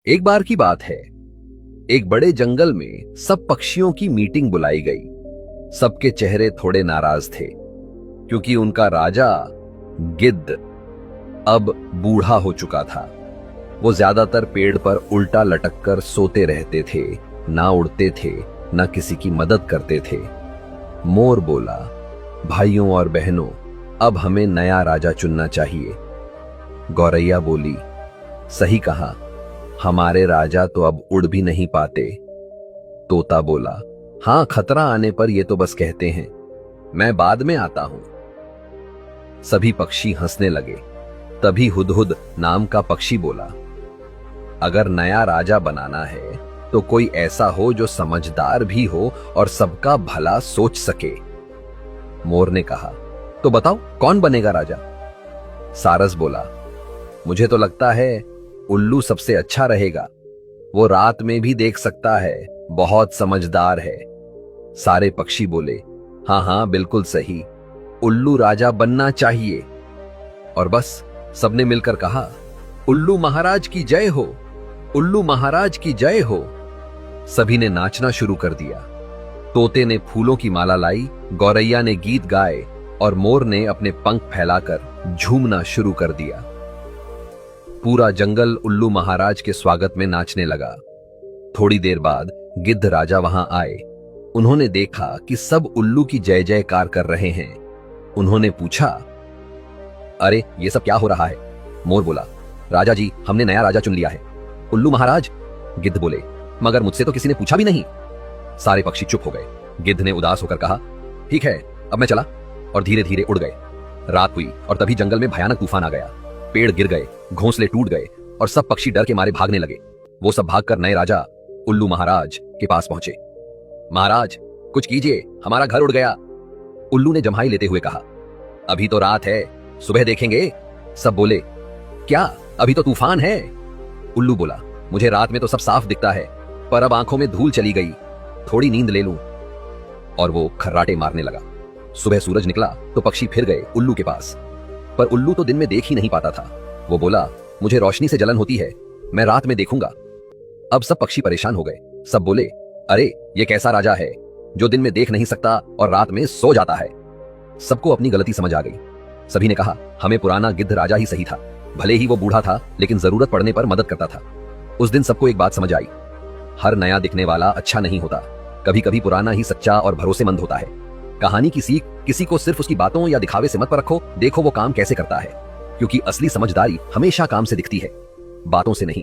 एक बार की बात है, एक बड़े जंगल में सब पक्षियों की मीटिंग बुलाई गई। सबके चेहरे थोड़े नाराज थे क्योंकि उनका राजा गिद्ध अब बूढ़ा हो चुका था। वो ज्यादातर पेड़ पर उल्टा लटक कर सोते रहते थे, ना उड़ते थे, ना किसी की मदद करते थे। मोर बोला, भाइयों और बहनों, अब हमें नया राजा चुनना चाहिए। गौरैया बोली, सही कहा, हमारे राजा तो अब उड़ भी नहीं पाते। तोता बोला, हां, खतरा आने पर ये तो बस कहते हैं, मैं बाद में आता हूं। सभी पक्षी हंसने लगे। तभी हुदहुद नाम का पक्षी बोला, अगर नया राजा बनाना है तो कोई ऐसा हो जो समझदार भी हो और सबका भला सोच सके। मोर ने कहा, तो बताओ कौन बनेगा राजा? सारस बोला, मुझे तो लगता है उल्लू सबसे अच्छा रहेगा। वो रात में भी देख सकता है, बहुत समझदार है। सारे पक्षी बोले, हाँ हाँ, बिल्कुल सही, उल्लू राजा बनना चाहिए। और बस सबने मिलकर कहा, उल्लू महाराज की जय हो, उल्लू महाराज की जय हो। सभी ने नाचना शुरू कर दिया। तोते ने फूलों की माला लाई, गौरैया ने गीत गाए और मोर ने अपने पंख फैलाकर झूमना शुरू कर दिया। पूरा जंगल उल्लू महाराज के स्वागत में नाचने लगा। थोड़ी देर बाद गिद्ध राजा वहां आए। उन्होंने देखा कि सब उल्लू की जय जयकार कर रहे हैं। उन्होंने पूछा, अरे ये सब क्या हो रहा है? मोर बोला, राजा जी, हमने नया राजा चुन लिया है। उल्लू महाराज, गिद्ध बोले, मगर मुझसे तो किसी ने पूछा भी नहीं। सारे पक्षी चुप हो गए। गिद्ध ने उदास होकर कहा, ठीक है, अब मैं चला, और धीरे धीरे उड़ गए। रात हुई और तभी जंगल में भयानक तूफान आ गया। पेड़ गिर गए, घोंसले टूट गए और सब पक्षी डर के मारे भागने लगे। वो सब भागकर नए राजा उल्लू महाराज के पास पहुंचे। महाराज, कुछ कीजिए, हमारा घर उड़ गया। उल्लू ने जम्हाई लेते हुए कहा, अभी तो रात है, सुबह देखेंगे। सब बोले, क्या अभी तो तूफान है? उल्लू बोला, मुझे रात में तो सब साफ दिखता है, पर अब आंखों में धूल चली गई, थोड़ी नींद ले लूं। और वो खर्राटे मारने लगा। सुबह सूरज निकला तो पक्षी फिर गए उल्लू के पास, पर उल्लू तो दिन में देख ही नहीं पाता था। वो बोला, मुझे रोशनी से जलन होती है, मैं रात में देखूंगा। अब सब पक्षी परेशान हो गए। सब बोले, अरे ये कैसा राजा है जो दिन में देख नहीं सकता और रात में सो जाता है? सबको अपनी गलती समझ आ गई। सभी ने कहा, हमें पुराना गिद्ध राजा ही सही था। भले ही वो बूढ़ा था, लेकिन जरूरत पड़ने पर मदद करता था। उस दिन सबको एक बात समझ आई, हर नया दिखने वाला अच्छा नहीं होता। कभी कभी पुराना ही सच्चा और भरोसेमंद होता है। कहानी की सीख, किसी को सिर्फ उसकी बातों या दिखावे से मत परखो, देखो वो काम कैसे करता है, क्योंकि असली समझदारी हमेशा काम से दिखती है, बातों से नहीं।